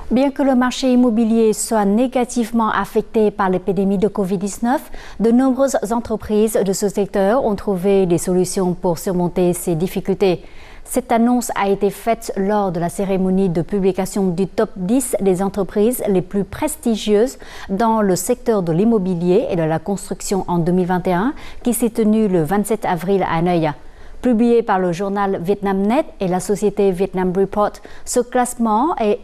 Bien que le marché immobilier soit négativement affecté par l'épidémie de Covid-19, de nombreuses entreprises de ce secteur ont trouvé des solutions pour surmonter ces difficultés. Cette annonce a été faite lors de la cérémonie de publication du top 10 des entreprises les plus prestigieuses dans le secteur de l'immobilier et de la construction en 2021 qui s'est tenue le 27 avril à Hanoï. Publié par le journal Vietnamnet et la société Vietnam Report, ce classement est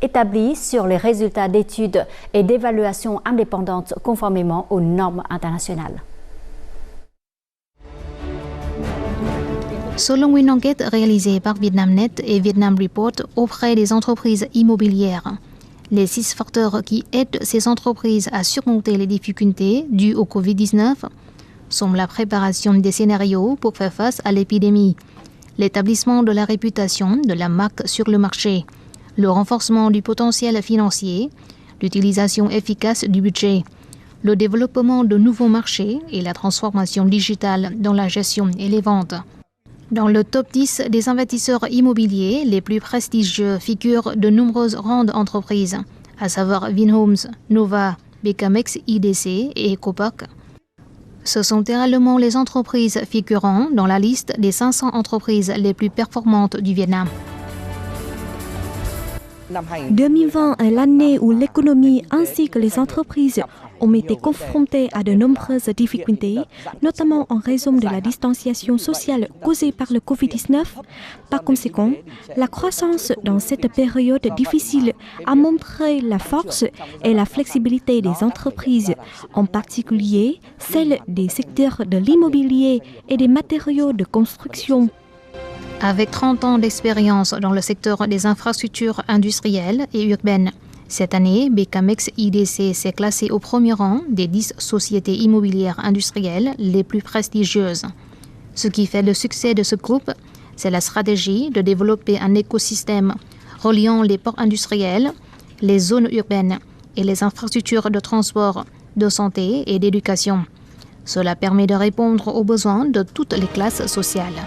établi sur les résultats d'études et d'évaluations indépendantes conformément aux normes internationales. Selon une enquête réalisée par Vietnamnet et Vietnam Report auprès des entreprises immobilières, les 6 facteurs qui aident ces entreprises à surmonter les difficultés dues au Covid-19 sont la préparation des scénarios pour faire face à l'épidémie, l'établissement de la réputation de la marque sur le marché, le renforcement du potentiel financier, l'utilisation efficace du budget, le développement de nouveaux marchés et la transformation digitale dans la gestion et les ventes. Dans le top 10 des investisseurs immobiliers les plus prestigieux figurent de nombreuses grandes entreprises, à savoir Vinhomes, Nova, BKMX IDC et Ecopark. Ce sont également les entreprises figurant dans la liste des 500 entreprises les plus performantes du Vietnam. 2020 est l'année où l'économie ainsi que les entreprises ont été confrontées à de nombreuses difficultés, notamment en raison de la distanciation sociale causée par le Covid-19. Par conséquent, la croissance dans cette période difficile a montré la force et la flexibilité des entreprises, en particulier celle des secteurs de l'immobilier et des matériaux de construction. Avec 30 ans d'expérience dans le secteur des infrastructures industrielles et urbaines, cette année, BKMX IDC s'est classé au premier rang des 10 sociétés immobilières industrielles les plus prestigieuses. Ce qui fait le succès de ce groupe, c'est la stratégie de développer un écosystème reliant les ports industriels, les zones urbaines et les infrastructures de transport, de santé et d'éducation. Cela permet de répondre aux besoins de toutes les classes sociales.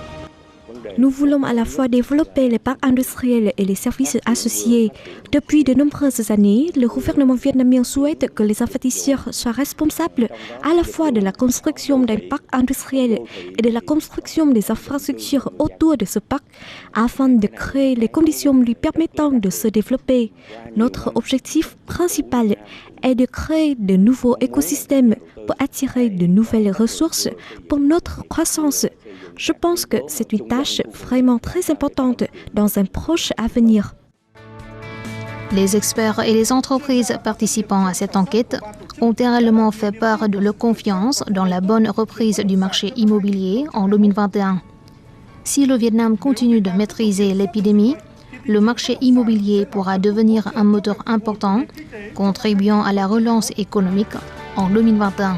Nous voulons à la fois développer les parcs industriels et les services associés. Depuis de nombreuses années, le gouvernement vietnamien souhaite que les investisseurs soient responsables à la fois de la construction d'un parc industriel et de la construction des infrastructures autour de ce parc afin de créer les conditions lui permettant de se développer. Notre objectif principal est de créer de nouveaux écosystèmes pour attirer de nouvelles ressources pour notre croissance. Je pense que c'est une tâche vraiment très importante dans un proche avenir. Les experts et les entreprises participant à cette enquête ont également fait part de leur confiance dans la bonne reprise du marché immobilier en 2021. Si le Vietnam continue de maîtriser l'épidémie, le marché immobilier pourra devenir un moteur important, contribuant à la relance économique en 2021.